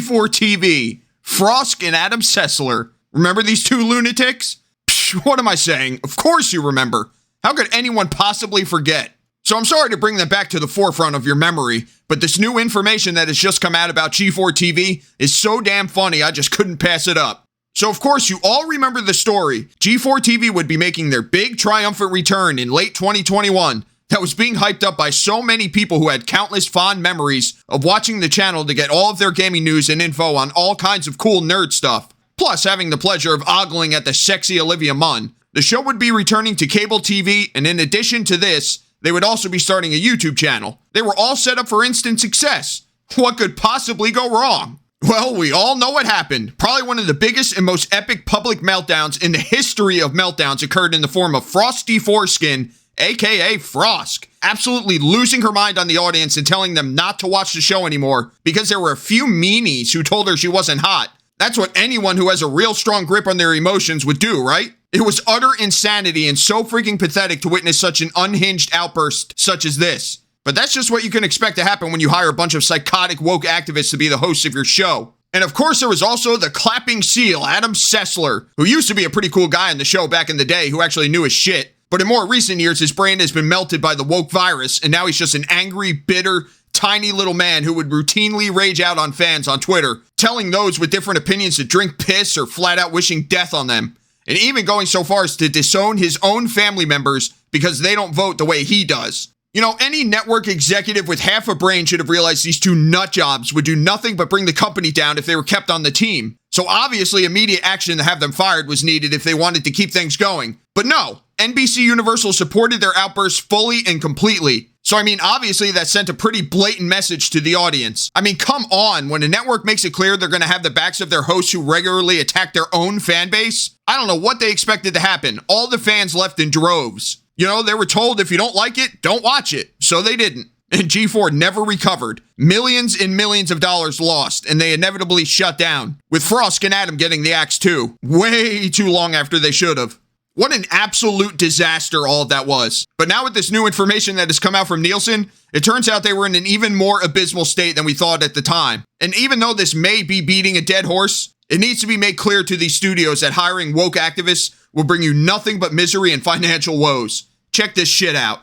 G4TV, Frosk and Adam Sessler. Remember these two lunatics? Psh, what am I saying? Of course you remember. How could anyone possibly forget? So I'm sorry to bring them back to the forefront of your memory, but this new information that has just come out about G4TV is so damn funny I just couldn't pass it up. So of course you all remember the story. G4TV would be making their big triumphant return in late 2021 that was being hyped up by so many people who had countless fond memories of watching the channel to get all of their gaming news and info on all kinds of cool nerd stuff. Plus having the pleasure of ogling at the sexy Olivia Munn. The show would be returning to cable TV, and in addition to this, they would also be starting a YouTube channel. They were all set up for instant success. What could possibly go wrong? Well, we all know what happened. Probably one of the biggest and most epic public meltdowns in the history of meltdowns occurred in the form of Frosty Foreskin, aka Frosk, absolutely losing her mind on the audience and telling them not to watch the show anymore because there were a few meanies who told her she wasn't hot. That's what anyone who has a real strong grip on their emotions would do, right? It was utter insanity and so freaking pathetic to witness such an unhinged outburst such as this. But that's just what you can expect to happen when you hire a bunch of psychotic woke activists to be the hosts of your show. And of course, there was also the clapping seal, Adam Sessler, who used to be a pretty cool guy on the show back in the day who actually knew his shit. But in more recent years, his brain has been melted by the woke virus, and now he's just an angry, bitter, tiny little man who would routinely rage out on fans on Twitter, telling those with different opinions to drink piss or flat out wishing death on them. And even going so far as to disown his own family members because they don't vote the way he does. You know, any network executive with half a brain should have realized these two nut jobs would do nothing but bring the company down if they were kept on the team. So obviously immediate action to have them fired was needed if they wanted to keep things going. But no, NBC Universal supported their outbursts fully and completely. So I mean, obviously that sent a pretty blatant message to the audience. I mean, come on, when a network makes it clear they're going to have the backs of their hosts who regularly attack their own fan base, I don't know what they expected to happen. All the fans left in droves. You know, they were told if you don't like it, don't watch it. So they didn't. And G4 never recovered. Millions and millions of dollars lost, and they inevitably shut down. With Frosk and Adam getting the axe too. Way too long after they should have. What an absolute disaster all of that was. But now with this new information that has come out from Nielsen, it turns out they were in an even more abysmal state than we thought at the time. And even though this may be beating a dead horse, it needs to be made clear to these studios that hiring woke activists will bring you nothing but misery and financial woes. Check this shit out.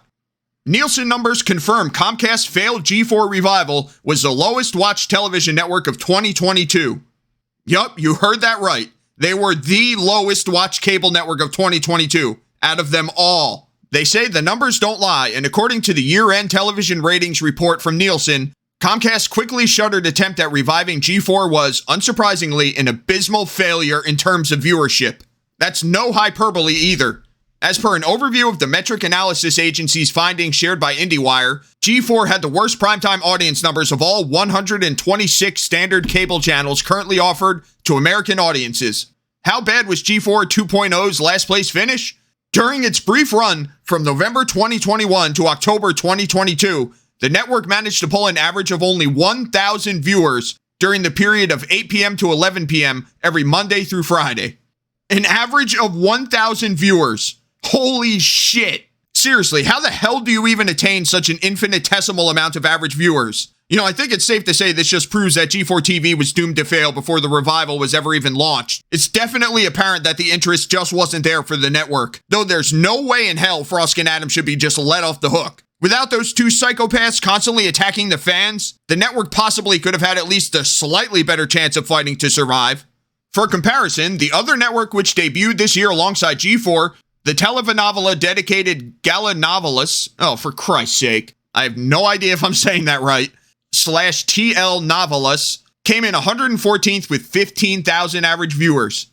Nielsen numbers confirm Comcast's failed G4 revival was the lowest watched television network of 2022. Yup, you heard that right. They were the lowest watched cable network of 2022 out of them all. They say the numbers don't lie, and according to the year-end television ratings report from Nielsen, Comcast's quickly shuttered attempt at reviving G4 was, unsurprisingly, an abysmal failure in terms of viewership. That's no hyperbole either. As per an overview of the metric analysis agency's findings shared by IndieWire, G4 had the worst primetime audience numbers of all 126 standard cable channels currently offered to American audiences. How bad was G4 2.0's last place finish? During its brief run from November 2021 to October 2022, the network managed to pull an average of only 1,000 viewers during the period of 8 p.m. to 11 p.m. every Monday through Friday. An average of 1,000 viewers. Holy shit. Seriously, how the hell do you even attain such an infinitesimal amount of average viewers? You know, I think it's safe to say this just proves that G4TV was doomed to fail before the revival was ever even launched. It's definitely apparent that the interest just wasn't there for the network, though there's no way in hell Frosk and Adam should be just let off the hook. Without those two psychopaths constantly attacking the fans, the network possibly could have had at least a slightly better chance of fighting to survive. For comparison, the other network which debuted this year alongside G4, the telenovela dedicated Gala Novelis, oh, for Christ's sake, I have no idea if I'm saying that right, /TL Novelis, came in 114th with 15,000 average viewers.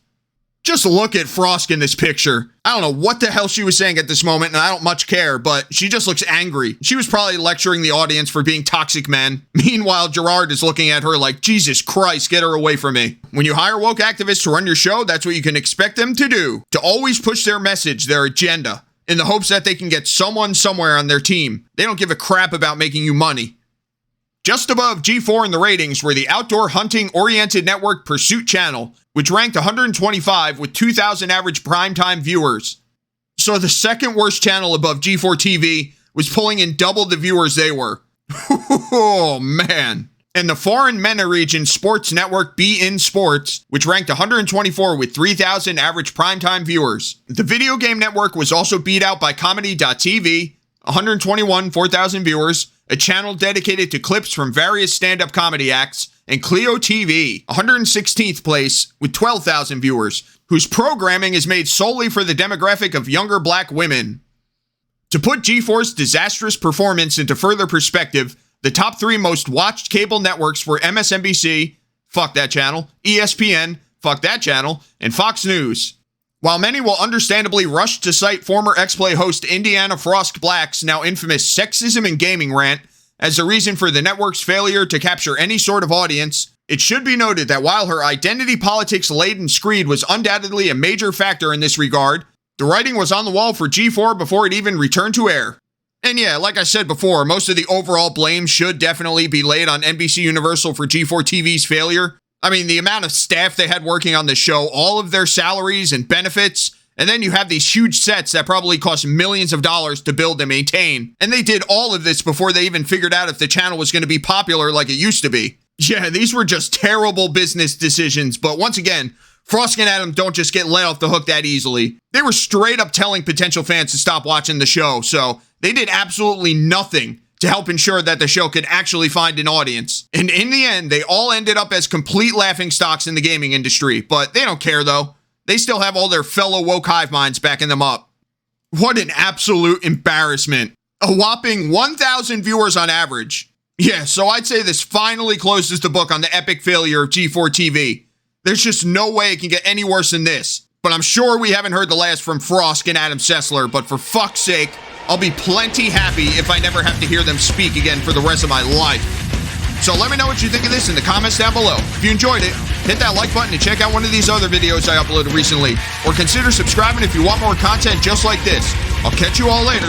Just look at Frosk in this picture. I don't know what the hell she was saying at this moment, and I don't much care, but she just looks angry. She was probably lecturing the audience for being toxic men. Meanwhile, Gerard is looking at her like, Jesus Christ, get her away from me. When you hire woke activists to run your show, that's what you can expect them to do. To always push their message, their agenda, in the hopes that they can get someone somewhere on their team. They don't give a crap about making you money. Just above G4 in the ratings were the outdoor hunting-oriented network Pursuit Channel, which ranked 125 with 2,000 average primetime viewers. So the second worst channel above G4TV was pulling in double the viewers they were. Oh, man. and the foreign MENA region sports network beIN Sports, which ranked 124 with 3,000 average primetime viewers. The video game network was also beat out by Comedy.tv, 121, 4,000 viewers, a channel dedicated to clips from various stand-up comedy acts, and Clio TV, 116th place with 12,000 viewers, whose programming is made solely for the demographic of younger black women. To put G4's disastrous performance into further perspective, the top 3 most watched cable networks were MSNBC, fuck that channel, ESPN, fuck that channel, and Fox News. While many will understandably rush to cite former X-Play host Indiana Frosk Black's now infamous sexism in gaming rant as the reason for the network's failure to capture any sort of audience, it should be noted that while her identity politics-laden screed was undoubtedly a major factor in this regard, the writing was on the wall for G4 before it even returned to air. And yeah, like I said before, most of the overall blame should definitely be laid on NBC Universal for G4TV's failure. I mean, the amount of staff they had working on the show, all of their salaries and benefits, and then you have these huge sets that probably cost millions of dollars to build and maintain. And they did all of this before they even figured out if the channel was going to be popular like it used to be. Yeah, these were just terrible business decisions, but once again, Frosk and Adam don't just get let off the hook that easily. They were straight up telling potential fans to stop watching the show, so they did absolutely nothing to help ensure that the show could actually find an audience. And in the end, they all ended up as complete laughingstocks in the gaming industry, but they don't care though. They still have all their fellow woke hive minds backing them up. What an absolute embarrassment. A whopping 1,000 viewers on average. Yeah, so I'd say this finally closes the book on the epic failure of G4TV. There's just no way it can get any worse than this. But I'm sure we haven't heard the last from Frosk and Adam Sessler, but for fuck's sake, I'll be plenty happy if I never have to hear them speak again for the rest of my life. So let me know what you think of this in the comments down below. If you enjoyed it, hit that like button to check out one of these other videos I uploaded recently, or consider subscribing if you want more content just like this. I'll catch you all later.